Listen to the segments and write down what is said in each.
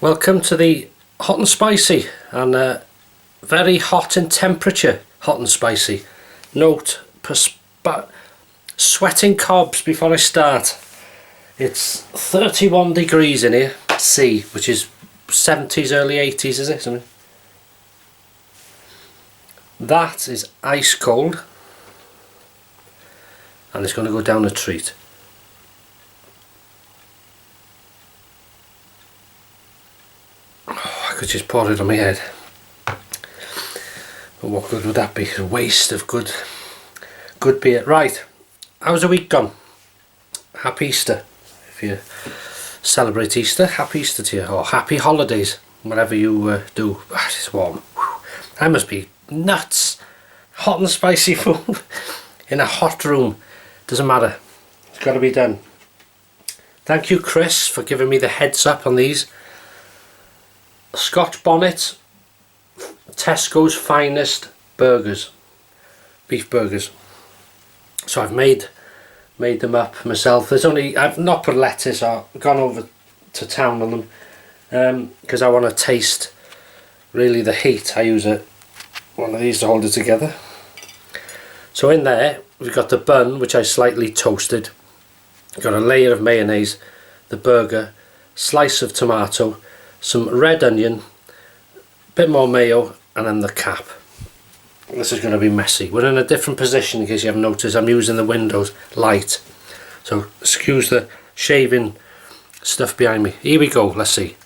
Welcome to the hot and spicy, and very hot in temperature, hot and spicy. Note, sweating cobs before I start. It's 31 degrees in here, C, which is 70s, early 80s, is it? Something? That is ice cold, and it's going to go down a treat. I could just pour it on my head, but what good would that be? A waste of good beer. Right, how's the week gone? Happy Easter, if you celebrate Easter. Happy Easter to you, or happy holidays, whatever you do. It's warm. Whew. I must be nuts. Hot and spicy food in a hot room. Doesn't matter, it's got to be done. Thank you, Chris, for giving me the heads up on these. Scotch Bonnet, Tesco's finest burgers, beef burgers. So I've made them up myself. I've not put lettuce, or gone over to town on them because I want to taste really the heat. I use one of these to hold it together. So in there we've got the bun, which I slightly toasted. Got a layer of mayonnaise, the burger, slice of tomato, some red onion, a bit more mayo, and then the cap. This is going to be messy. We're in a different position, in case you haven't noticed. I'm using the windows light, so excuse the shaving stuff behind me. Here we go, let's see.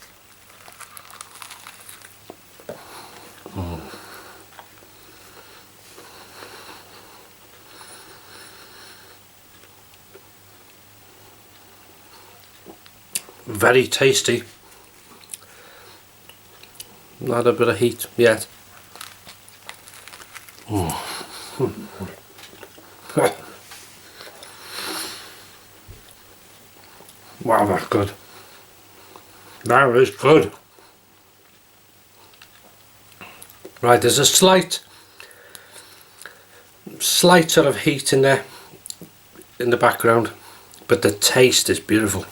Very tasty. Not a bit of heat yet. Wow, that's good. That is good. Right, there's a slight sort of heat in there, in the background, but the taste is beautiful.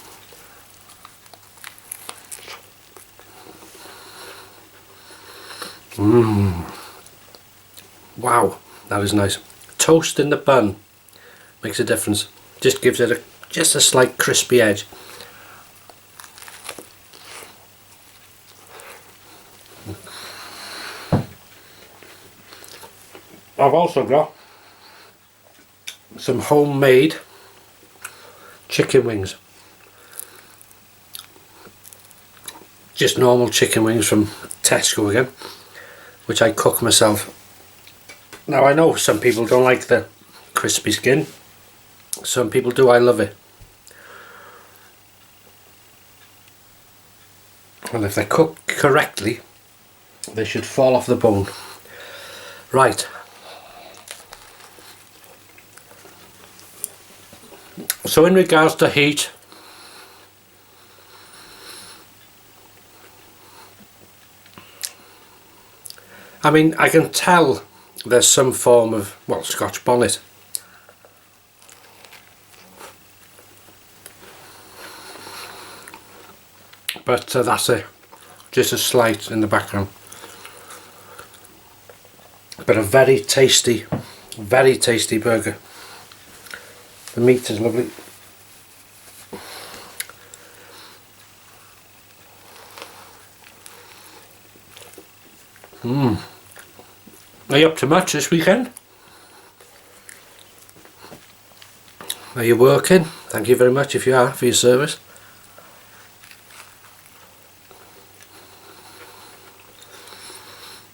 Wow, that is nice. Toast in the bun makes a difference. Just gives it just a slight crispy edge. I've also got some homemade chicken wings. Just normal chicken wings from Tesco again, which I cook myself. Now I know some people don't like the crispy skin, some people do. I love it, and if they're cooked correctly they should fall off the bone. Right, so in regards to heat, I mean, I can tell there's some form of, well, Scotch Bonnet. But that's it. Just a slight in the background. But a very tasty burger. The meat is lovely. Are you up to much this weekend? Are you working? Thank you very much if you are, for your service.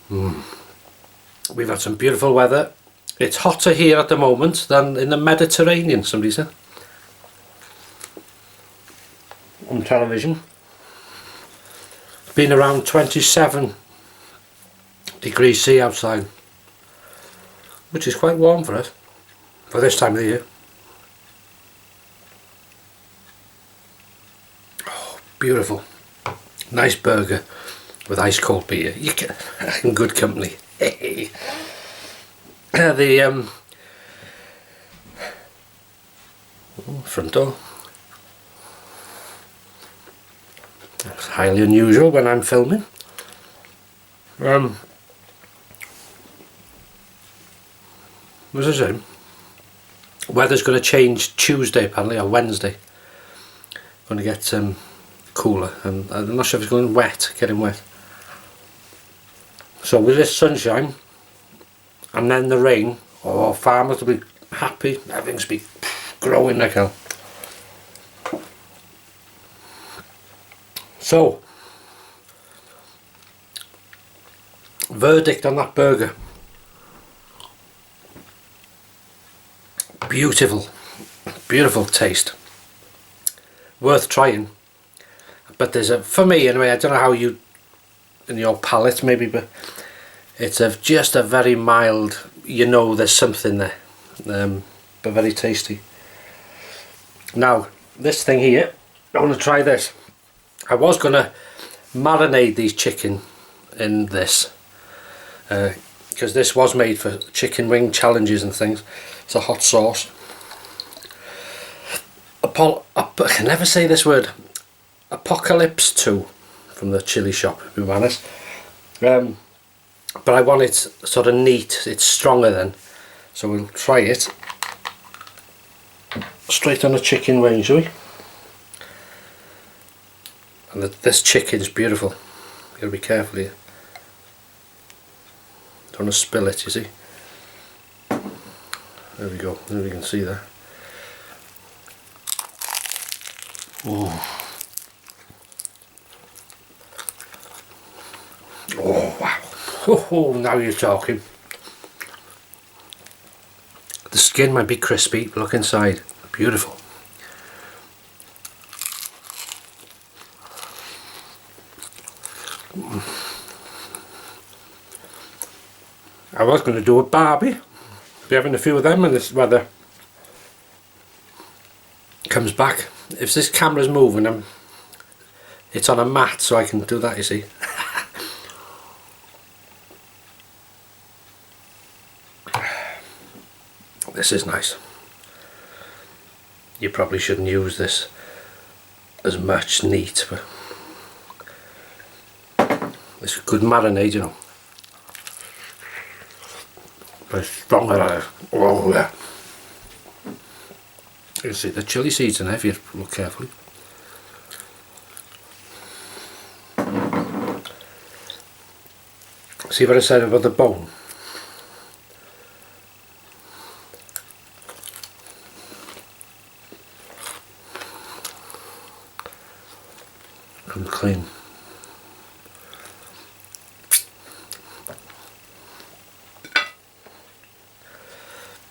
We've had some beautiful weather. It's hotter here at the moment than in the Mediterranean, somebody said on television. It's been around 27 degrees C outside, which is quite warm for us for this time of the year. Oh, beautiful. Nice burger with ice cold beer. You can, in good company. The front door. It's highly unusual when I'm filming. What was I saying? Weather's going to change Tuesday apparently, or Wednesday. Going to get cooler, and I'm not sure if it's going wet, getting wet. So with this sunshine and then the rain, farmers will be happy. Everything's be growing like hell. So, verdict on that burger. Beautiful, beautiful taste. Worth trying. But there's for me anyway, I don't know how you, in your palate maybe, but it's just a very mild, there's something there, but very tasty. Now, this thing here, I want to try this. I was going to marinate these chicken in this, because this was made for chicken wing challenges and things. It's a hot sauce. I can never say this word. Apocalypse 2 from the Chilli Shop, to be honest. But I want it sort of neat. It's stronger then. So we'll try it. Straight on the chicken wing, shall we? And this chicken's beautiful. You gotta be careful here. Don't want to spill it, you see. There we go, there we can see that. Oh, oh wow. Oh, now you're talking. The skin might be crispy, but look inside. Beautiful. I was going to do a barbie. Be having a few of them when this weather comes back. If this camera's moving, it's on a mat, so I can do that, you see. This is nice. You probably shouldn't use this as much neat, but it's a good marinade, But it's stronger than it. Oh yeah. You can see the chilli seeds in there if you look carefully. See what I said about the bone? Comes clean.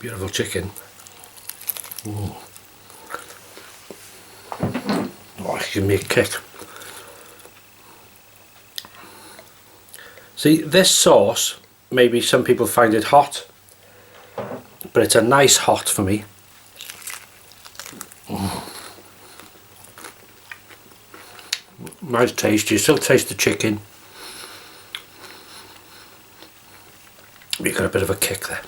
Beautiful chicken. Ooh. Oh, it gives me a kick. See, this sauce, maybe some people find it hot, but it's a nice hot for me. Nice taste. You still taste the chicken. You got a bit of a kick there.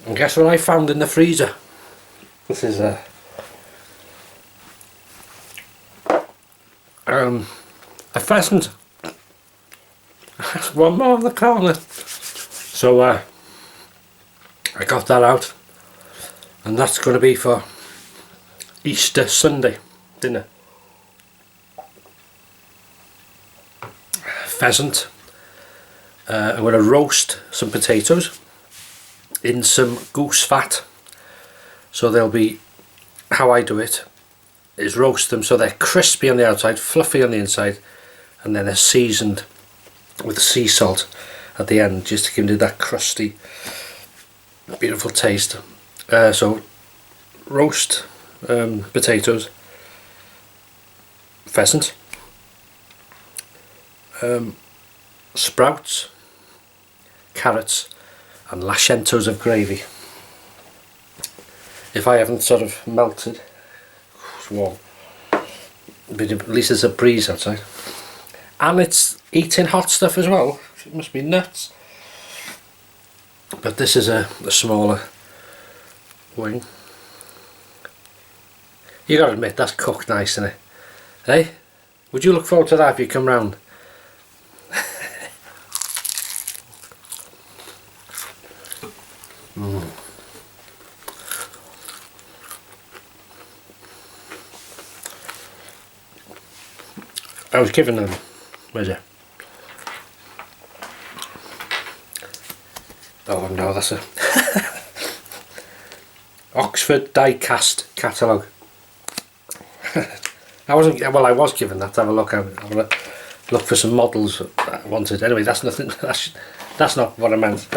And guess what I found in the freezer? This is a pheasant. That's one more in the corner. So I got that out, and that's going to be for Easter Sunday dinner. Pheasant. I'm going to roast some potatoes in some goose fat, so they'll be, how I do it is roast them so they're crispy on the outside, fluffy on the inside, and then they're seasoned with sea salt at the end, just to give them that crusty beautiful taste. So roast potatoes, pheasant, sprouts, carrots, and lashentos of gravy. If I haven't sort of melted, it's warm, but at least there's a breeze outside. And it's eating hot stuff as well. It must be nuts. but this is a smaller wing. You gotta admit that's cooked nice, isn't it? Hey, would you look forward to that if you come round? I was given them, where's it? Oh no, that's a Oxford die-cast catalogue. I was given that to have a look at. Look for some models I wanted. Anyway, that's nothing. That's not what I meant.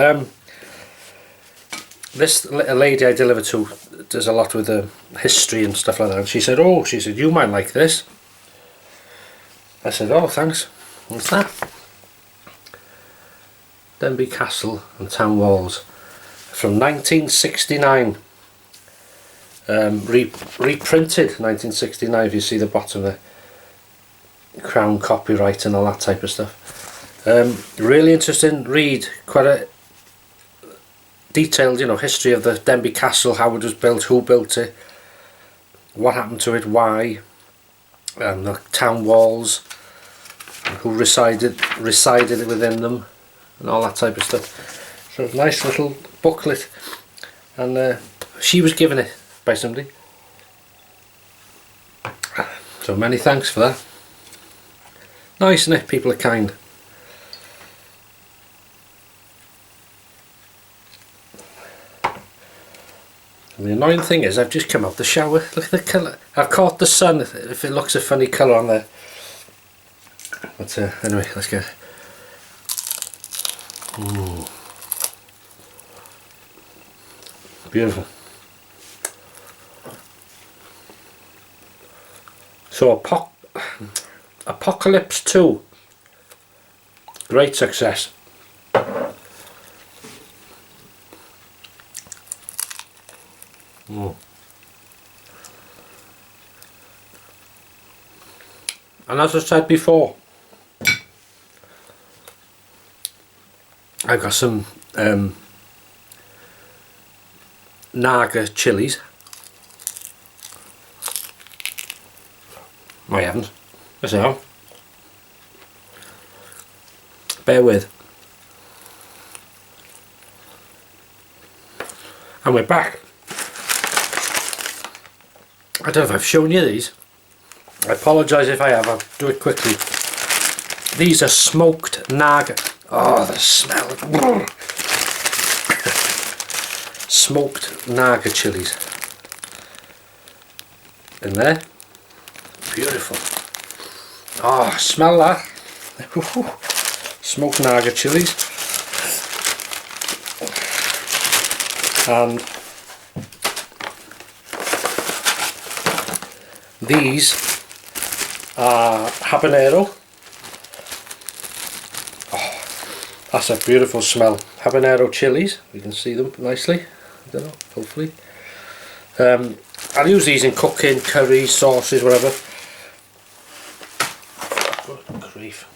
This lady I delivered to does a lot with history and stuff like that. And she said, "Oh, you might like this." I said, "Oh, thanks." What's that? Denbigh Castle and Town Walls from 1969. Reprinted 1969. If you see the bottom there, Crown copyright and all that type of stuff. Really interesting read. Quite a detailed, history of the Denbigh Castle, how it was built, who built it, what happened to it, why, and the town walls, and who resided within them, and all that type of stuff. So it's a nice little booklet, and she was given it by somebody. So many thanks for that. Nice, isn't it? People are kind. And the annoying thing is I've just come out the shower. Look at the colour. I've caught the sun if it looks a funny colour on there. But anyway, let's get. Ooh. Beautiful. So Apocalypse 2, great success. And as I said before, I've got some Naga chilies. I haven't. Yes, I have. Bear with. And we're back. I don't know if I've shown you these. I apologise if I have. I'll do it quickly. These are smoked Naga. Oh, the smell. Smoked Naga chilies. In there. Beautiful. Oh, smell that. Smoked Naga chilies. And these are habanero. Oh, that's a beautiful smell. Habanero chilies. You can see them nicely. I don't know, hopefully. I'll use these in cooking, curries, sauces, whatever. Good grief.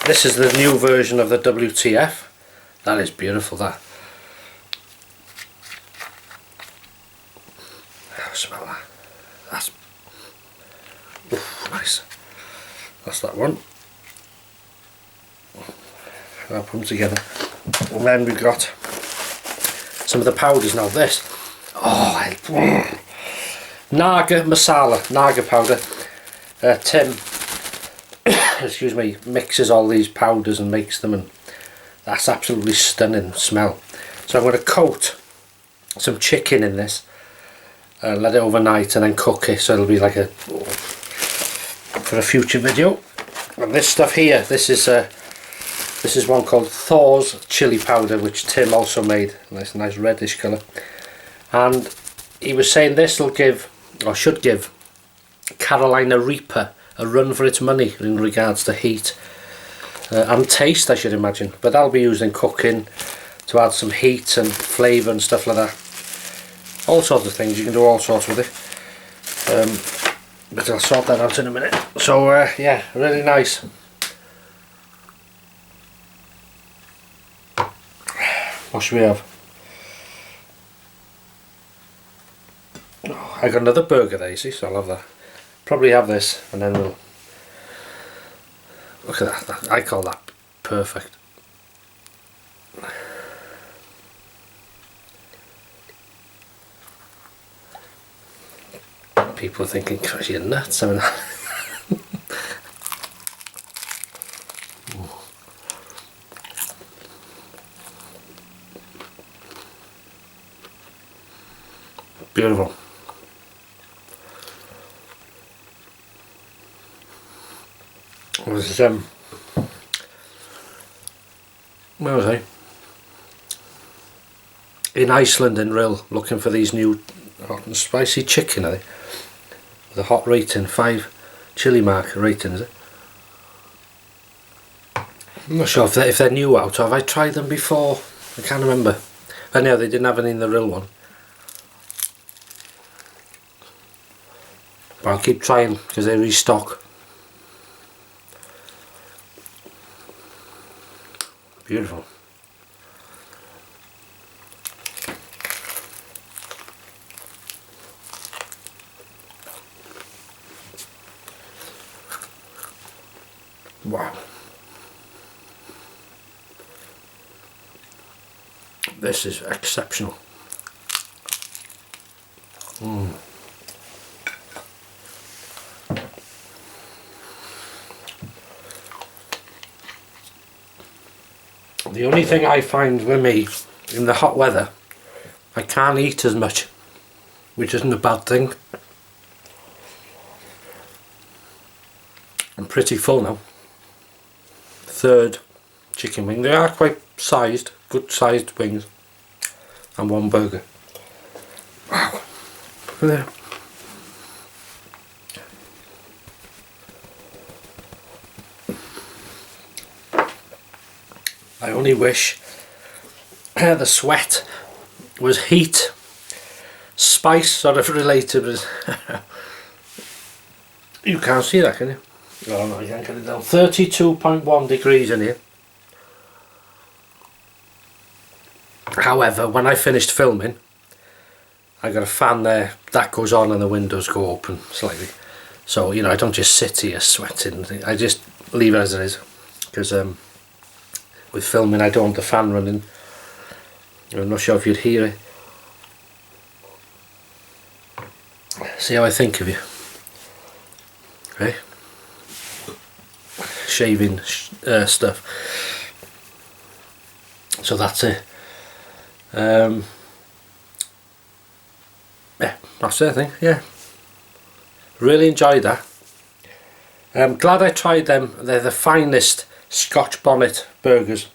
This is the new version of the WTF. That is beautiful, that. Oh, smell that. That's nice. That's that one. I'll put them together. And then we've got some of the powders now. This. Oh, Naga masala, Naga powder. Tim, excuse me, mixes all these powders and makes them, and that's absolutely stunning smell. So I'm going to coat some chicken in this, let it overnight, and then cook it. So it'll be like a for a future video. And this stuff here, this is one called Thor's chili powder, which Tim also made. Nice reddish colour. And he was saying this will give, or should give, Carolina Reaper a run for its money in regards to heat and taste, I should imagine. But that'll be used in cooking to add some heat and flavour and stuff like that. All sorts of things, you can do all sorts with it. But I'll sort that out in a minute. So yeah, really nice. What should we have? Oh, I got another burger there, you see, so I'll have that. Probably have this, and then we'll... Look at that, I call that perfect. People are thinking, gosh, you're nuts. I mean, beautiful. Was where was I? In Iceland in Rill, looking for these new hot and spicy chicken, I think. The hot rating, 5 chili mark rating, is it? I'm not sure if they're new out, or have I tried them before? I can't remember. I know they didn't have any in the Rill one. But I'll keep trying because they restock. Beautiful. Wow. This is exceptional. The only thing I find with me in the hot weather, I can't eat as much, which isn't a bad thing. I'm pretty full now. Third chicken wing. They are quite sized, good sized wings, and one burger. Wow. Look at that. I only wish the sweat was heat. Spice sort of related, but you can't see that, can you? Oh no, you can't get it down. 32.1 degrees in here. However, when I finished filming, I got a fan there that goes on and the windows go open slightly. So, you know, I don't just sit here sweating. I just leave it as it is. Because with filming, I don't want the fan running. I'm not sure if you'd hear it. See how I think of you. Okay? Shaving stuff. So that's it. Yeah, that's it, I think. Yeah, really enjoyed that. I'm glad I tried them. They're the finest Scotch Bonnet burgers,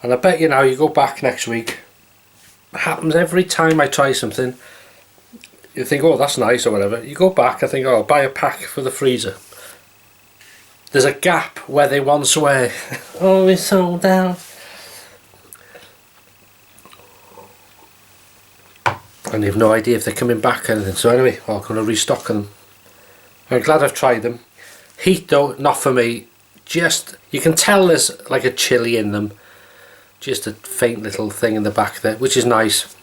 and I bet you now you go back next week, it happens every time I try something. You think, oh, that's nice or whatever, you go back, I think, oh, I'll buy a pack for the freezer. There's a gap where they once were. Oh, it's sold out. And you have no idea if they're coming back or anything. So anyway, I'm going to restock them. I'm glad I've tried them. Heat though, not for me. Just, you can tell there's like a chili in them. Just a faint little thing in the back there, which is nice.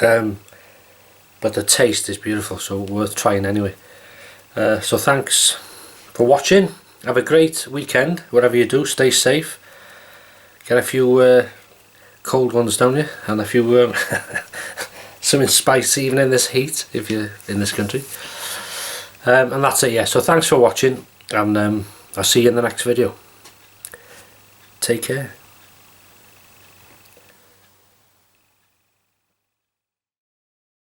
But the taste is beautiful, so worth trying anyway. So thanks for watching. Have a great weekend, whatever you do. Stay safe. Get a few cold ones down you, and a few something spicy even in this heat if you're in this country. And that's it, yeah. So thanks for watching, and I'll see you in the next video. Take care.